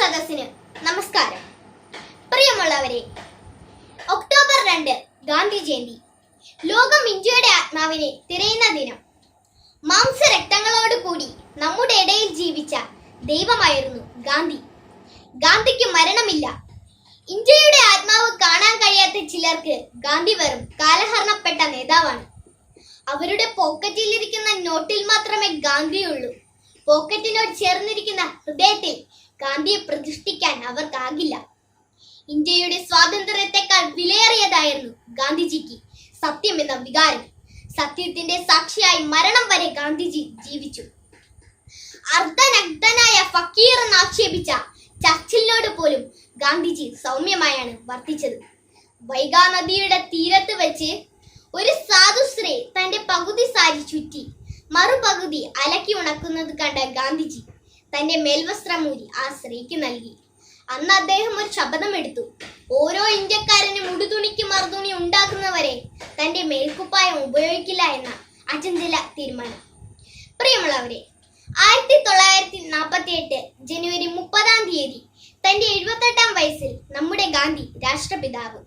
സദസ്സിന് നമസ്കാരം. പ്രിയമുള്ളവരെ, ഒക്ടോബർ 2 ഗാന്ധി ജയന്തി. ലോകം ഇന്ത്യയുടെ ആത്മാവിനെ തിരയുന്ന ദിനം. മാംസരക്തങ്ങളോട് കൂടി നമ്മുടെ ഇടയിൽ ജീവിച്ച ദൈവമായിരുന്നു ഗാന്ധി. ഗാന്ധിക്ക് മരണമില്ല. ഇന്ത്യയുടെ ആത്മാവ് കാണാൻ കഴിയാത്ത ചിലർക്ക് ഗാന്ധി വെറും കാലഹരണപ്പെട്ട നേതാവാണ്. അവരുടെ പോക്കറ്റിലിരിക്കുന്ന നോട്ടിൽ മാത്രമേ ഗാന്ധിയുള്ളൂ. പോക്കറ്റിനോട് ചേർന്നിരിക്കുന്ന ഹൃദയത്തിൽ ഗാന്ധിയെ പ്രതിഷ്ഠിക്കാൻ അവർക്കാകില്ല. ഇന്ത്യയുടെ സ്വാതന്ത്ര്യത്തെക്കാൾ വിലയേറിയതായിരുന്നു ഗാന്ധിജിക്ക് സത്യം എന്ന വികാരം. സത്യത്തിന്റെ സാക്ഷിയായി മരണം വരെ ഗാന്ധിജി ജീവിച്ചു. അർദ്ധനഗ്നനായ ഫക്കീർ എന്ന് ആക്ഷേപിച്ച ചർച്ചിലിനോട് പോലും ഗാന്ധിജി സൗമ്യമായാണ് വർത്തിച്ചത്. വൈഗാ നദിയുടെ തീരത്ത് വെച്ച് ഒരു സാധു സ്ത്രീ തന്റെ പകുതി സാരി ചുറ്റി മറുപകുതി അലക്കി ഉണക്കുന്നത് കണ്ട ഗാന്ധിജി തന്റെ മേൽവസ്ത്രമൂരി ആ സ്ത്രീക്ക് നൽകി. അന്ന് അദ്ദേഹം ഒരു ശപഥമെടുത്തു. ഓരോ ഇന്ത്യക്കാരനും ഉടുതുണിക്ക് മറുതുണി ഉണ്ടാക്കുന്നവരെ തന്റെ മേൽക്കുപ്പായം ഉപയോഗിക്കില്ല എന്ന അചഞ്ചല തീരുമാനം. പ്രിയമുള്ളവരെ, 1948 ജനുവരി 30 തന്റെ 78-ാം വയസ്സിൽ നമ്മുടെ ഗാന്ധി രാഷ്ട്രപിതാവ്.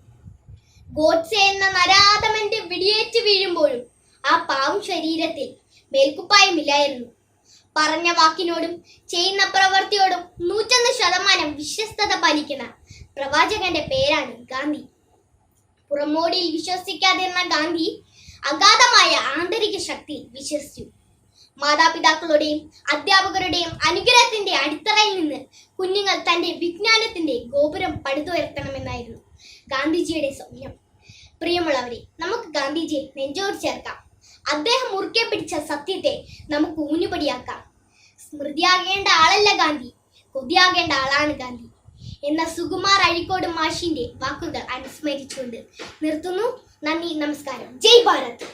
ഗോഡ്സെ എന്ന നരാധമന്റെ വെടിയേറ്റ് വീഴുമ്പോഴും ആ പാവം ശരീരത്തിൽ മേൽക്കുപ്പായമില്ലായിരുന്നു. പറഞ്ഞ വാക്കിനോടും ചെയ്യുന്ന പ്രവൃത്തിയോടും 101% വിശ്വസ്തത പാലിക്കുന്ന പ്രവാചകന്റെ പേരാണ് ഗാന്ധി. പുറമോടിയിൽ വിശ്വസിക്കാതിരുന്ന ഗാന്ധി അഗാധമായ ആന്തരിക ശക്തി വിശ്വസിച്ചു. മാതാപിതാക്കളുടെയും അധ്യാപകരുടെയും അനുഗ്രഹത്തിന്റെ അടിത്തറയിൽ നിന്ന് കുഞ്ഞുങ്ങൾ തന്റെ വിജ്ഞാനത്തിന്റെ ഗോപുരം പടുത്തുയർത്തണമെന്നായിരുന്നു ഗാന്ധിജിയുടെ സ്വപ്നം. പ്രിയമുള്ളവരെ, നമുക്ക് ഗാന്ധിജിയെ നെഞ്ചോട് ചേർക്കാം. അദ്ദേഹം മുറുക്കെ പിടിച്ച സത്യത്തെ നമുക്ക് ഊന്നുപടിയാക്കാം. സ്മൃതിയാകേണ്ട ആളല്ല ഗാന്ധി, കൊതിയാകേണ്ട ആളാണ് ഗാന്ധി എന്ന സുകുമാർ അഴീക്കോട് മാഷിന്റെ വാക്കുകൾ അനുസ്മരിച്ചുകൊണ്ട് നിർത്തുന്നു. നന്ദി, നമസ്കാരം. ജയ് ഭാരത്.